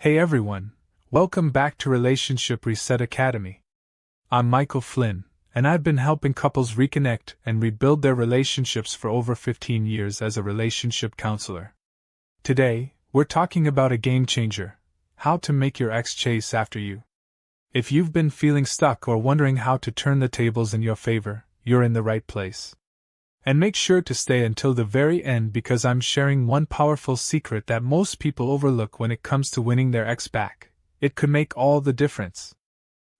Hey everyone, welcome back to Relationship Reset Academy. I'm Michael Flynn, and I've been helping couples reconnect and rebuild their relationships for over 15 years as a relationship counselor. Today, we're talking about a game changer: how to make your ex chase after you. If you've been feeling stuck or wondering how to turn the tables in your favor, you're in the right place. And make sure to stay until the very end because I'm sharing one powerful secret that most people overlook when it comes to winning their ex back. It could make all the difference.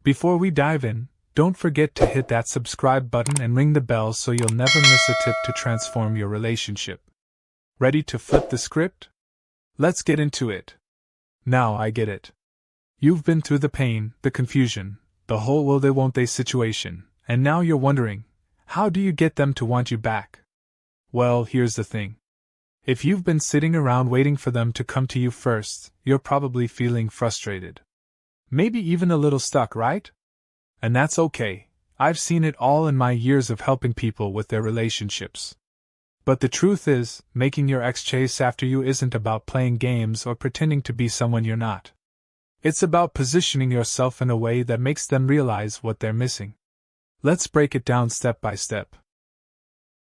Before we dive in, don't forget to hit that subscribe button and ring the bell so you'll never miss a tip to transform your relationship. Ready to flip the script? Let's get into it. Now I get it. You've been through the pain, the confusion, the whole will they won't they situation, and now you're wondering, how do you get them to want you back? Well, here's the thing. If you've been sitting around waiting for them to come to you first, you're probably feeling frustrated. Maybe even a little stuck, right? And that's okay. I've seen it all in my years of helping people with their relationships. But the truth is, making your ex chase after you isn't about playing games or pretending to be someone you're not. It's about positioning yourself in a way that makes them realize what they're missing. Let's break it down step by step.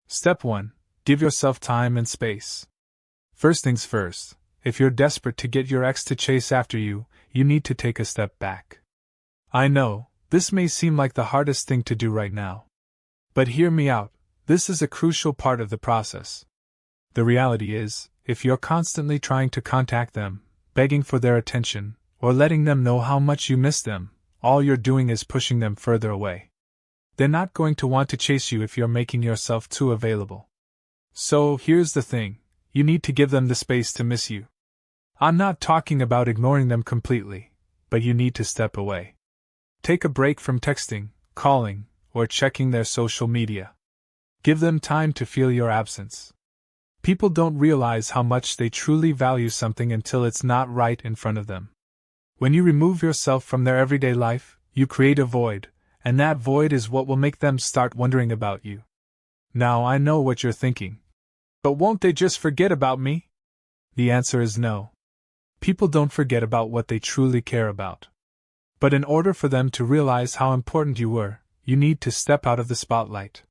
Step 1. Give yourself time and space. First things first, if you're desperate to get your ex to chase after you, you need to take a step back. I know, this may seem like the hardest thing to do right now. But hear me out, this is a crucial part of the process. The reality is, if you're constantly trying to contact them, begging for their attention, or letting them know how much you miss them, all you're doing is pushing them further away. They're not going to want to chase you if you're making yourself too available. So, here's the thing, you need to give them the space to miss you. I'm not talking about ignoring them completely, but you need to step away. Take a break from texting, calling, or checking their social media. Give them time to feel your absence. People don't realize how much they truly value something until it's not right in front of them. When you remove yourself from their everyday life, you create a void. And that void is what will make them start wondering about you. Now I know what you're thinking. But won't they just forget about me? The answer is no. People don't forget about what they truly care about. But in order for them to realize how important you were, you need to step out of the spotlight.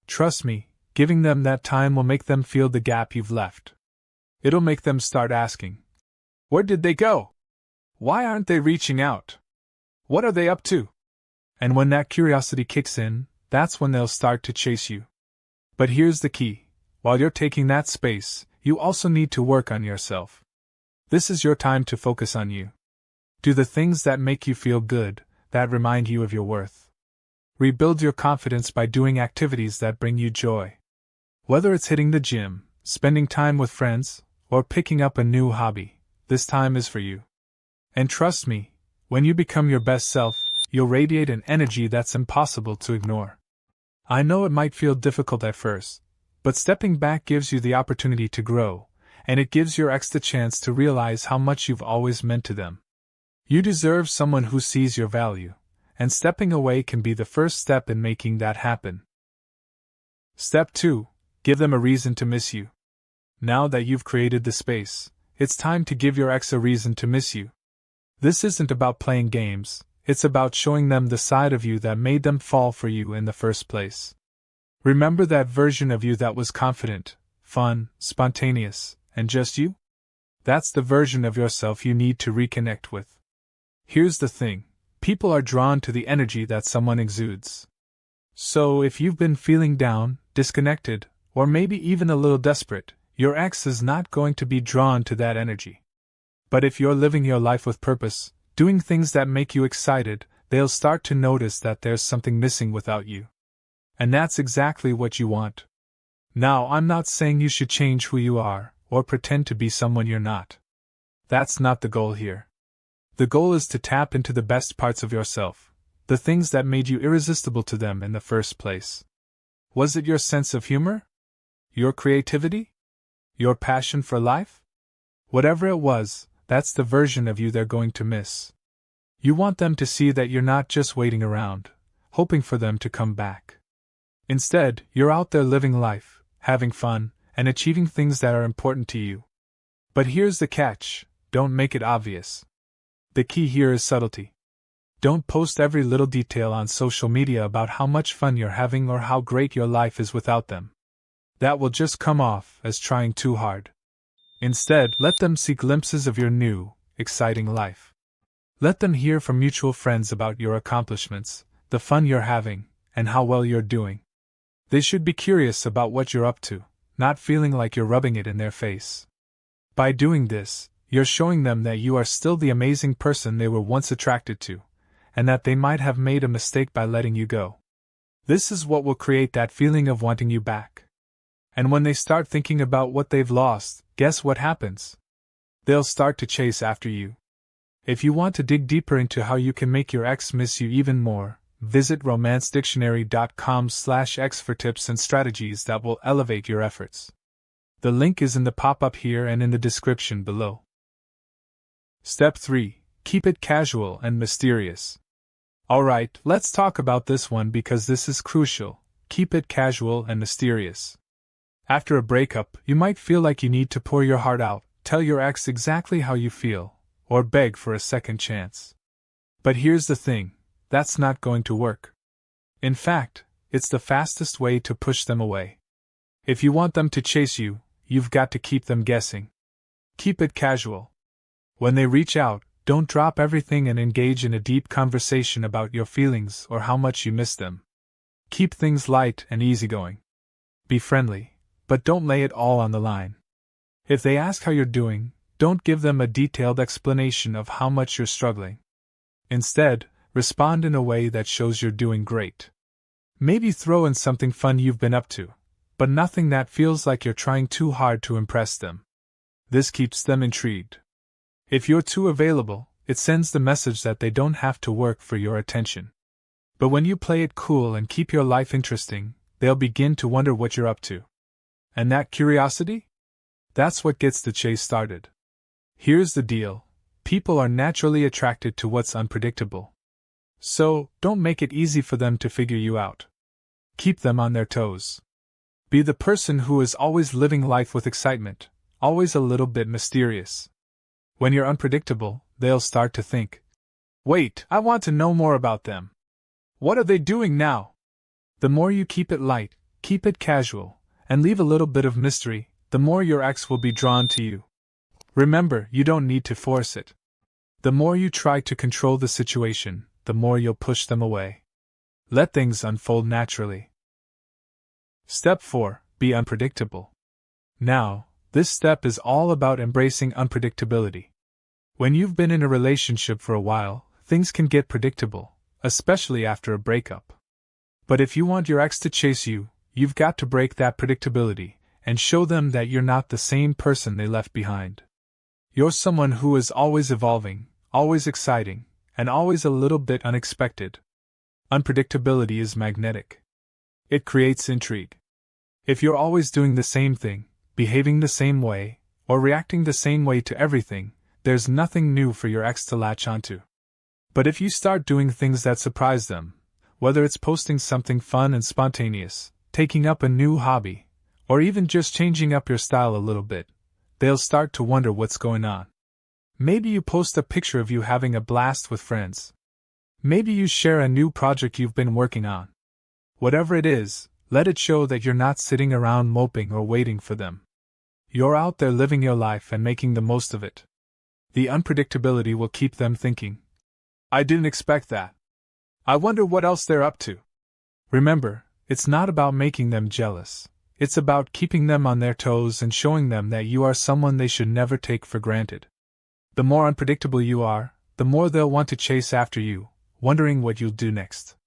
Trust me, giving them that time will make them feel the gap you've left. It'll make them start asking, where did they go? Why aren't they reaching out? What are they up to? And when that curiosity kicks in, that's when they'll start to chase you. But here's the key. While you're taking that space, you also need to work on yourself. This is your time to focus on you. Do the things that make you feel good, that remind you of your worth. Rebuild your confidence by doing activities that bring you joy. Whether it's hitting the gym, spending time with friends, or picking up a new hobby, this time is for you. And trust me, when you become your best self, you'll radiate an energy that's impossible to ignore. I know it might feel difficult at first, but stepping back gives you the opportunity to grow, and it gives your ex the chance to realize how much you've always meant to them. You deserve someone who sees your value, and stepping away can be the first step in making that happen. Step 2. Give them a reason to miss you. Now that you've created the space, it's time to give your ex a reason to miss you. This isn't about playing games. It's about showing them the side of you that made them fall for you in the first place. Remember that version of you that was confident, fun, spontaneous, and just you? That's the version of yourself you need to reconnect with. Here's the thing, people are drawn to the energy that someone exudes. So if you've been feeling down, disconnected, or maybe even a little desperate, your ex is not going to be drawn to that energy. But if you're living your life with purpose, doing things that make you excited, they'll start to notice that there's something missing without you. And that's exactly what you want. Now, I'm not saying you should change who you are, or pretend to be someone you're not. That's not the goal here. The goal is to tap into the best parts of yourself, the things that made you irresistible to them in the first place. Was it your sense of humor? Your creativity? Your passion for life? Whatever it was, that's the version of you they're going to miss. You want them to see that you're not just waiting around, hoping for them to come back. Instead, you're out there living life, having fun, and achieving things that are important to you. But here's the catch, don't make it obvious. The key here is subtlety. Don't post every little detail on social media about how much fun you're having or how great your life is without them. That will just come off as trying too hard. Instead, let them see glimpses of your new, exciting life. Let them hear from mutual friends about your accomplishments, the fun you're having, and how well you're doing. They should be curious about what you're up to, not feeling like you're rubbing it in their face. By doing this, you're showing them that you are still the amazing person they were once attracted to, and that they might have made a mistake by letting you go. This is what will create that feeling of wanting you back. And when they start thinking about what they've lost, guess what happens? They'll start to chase after you. If you want to dig deeper into how you can make your ex miss you even more, visit romancedictionary.com/x for tips and strategies that will elevate your efforts. The link is in the pop-up here and in the description below. Step 3. Keep it casual and mysterious. Alright, let's talk about this one because this is crucial. Keep it casual and mysterious. After a breakup, you might feel like you need to pour your heart out, tell your ex exactly how you feel, or beg for a second chance. But here's the thing, that's not going to work. In fact, it's the fastest way to push them away. If you want them to chase you, you've got to keep them guessing. Keep it casual. When they reach out, don't drop everything and engage in a deep conversation about your feelings or how much you miss them. Keep things light and easygoing. Be friendly, but don't lay it all on the line. If they ask how you're doing, don't give them a detailed explanation of how much you're struggling. Instead, respond in a way that shows you're doing great. Maybe throw in something fun you've been up to, but nothing that feels like you're trying too hard to impress them. This keeps them intrigued. If you're too available, it sends the message that they don't have to work for your attention. But when you play it cool and keep your life interesting, they'll begin to wonder what you're up to. And that curiosity? That's what gets the chase started. Here's the deal. People are naturally attracted to what's unpredictable. So, don't make it easy for them to figure you out. Keep them on their toes. Be the person who is always living life with excitement, always a little bit mysterious. When you're unpredictable, they'll start to think, wait, I want to know more about them. What are they doing now? The more you keep it light, keep it casual, and leave a little bit of mystery, the more your ex will be drawn to you. Remember, you don't need to force it. The more you try to control the situation, the more you'll push them away. Let things unfold naturally. Step 4. Be unpredictable. Now, this step is all about embracing unpredictability. When you've been in a relationship for a while, things can get predictable, especially after a breakup. But if you want your ex to chase you, you've got to break that predictability and show them that you're not the same person they left behind. You're someone who is always evolving, always exciting, and always a little bit unexpected. Unpredictability is magnetic. It creates intrigue. If you're always doing the same thing, behaving the same way, or reacting the same way to everything, there's nothing new for your ex to latch onto. But if you start doing things that surprise them, whether it's posting something fun and spontaneous, taking up a new hobby, or even just changing up your style a little bit, they'll start to wonder what's going on. Maybe you post a picture of you having a blast with friends. Maybe you share a new project you've been working on. Whatever it is, let it show that you're not sitting around moping or waiting for them. You're out there living your life and making the most of it. The unpredictability will keep them thinking, I didn't expect that. I wonder what else they're up to. Remember, it's not about making them jealous. It's about keeping them on their toes and showing them that you are someone they should never take for granted. The more unpredictable you are, the more they'll want to chase after you, wondering what you'll do next.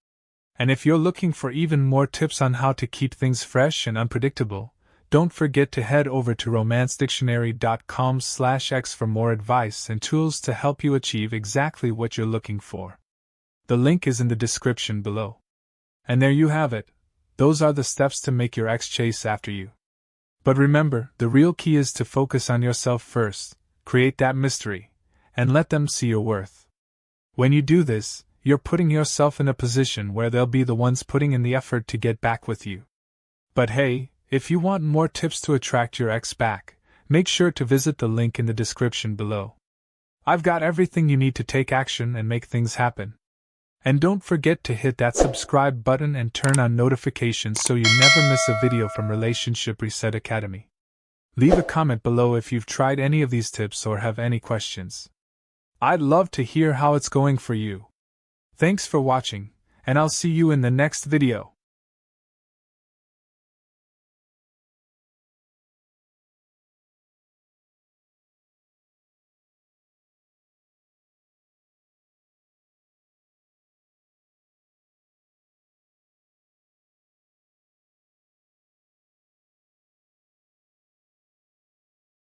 And if you're looking for even more tips on how to keep things fresh and unpredictable, don't forget to head over to romancedictionary.com/x for more advice and tools to help you achieve exactly what you're looking for. The link is in the description below. And there you have it. Those are the steps to make your ex chase after you. But remember, the real key is to focus on yourself first, create that mystery, and let them see your worth. When you do this, you're putting yourself in a position where they'll be the ones putting in the effort to get back with you. But hey, if you want more tips to attract your ex back, make sure to visit the link in the description below. I've got everything you need to take action and make things happen. And don't forget to hit that subscribe button and turn on notifications so you never miss a video from Relationship Reset Academy. Leave a comment below if you've tried any of these tips or have any questions. I'd love to hear how it's going for you. Thanks for watching, and I'll see you in the next video.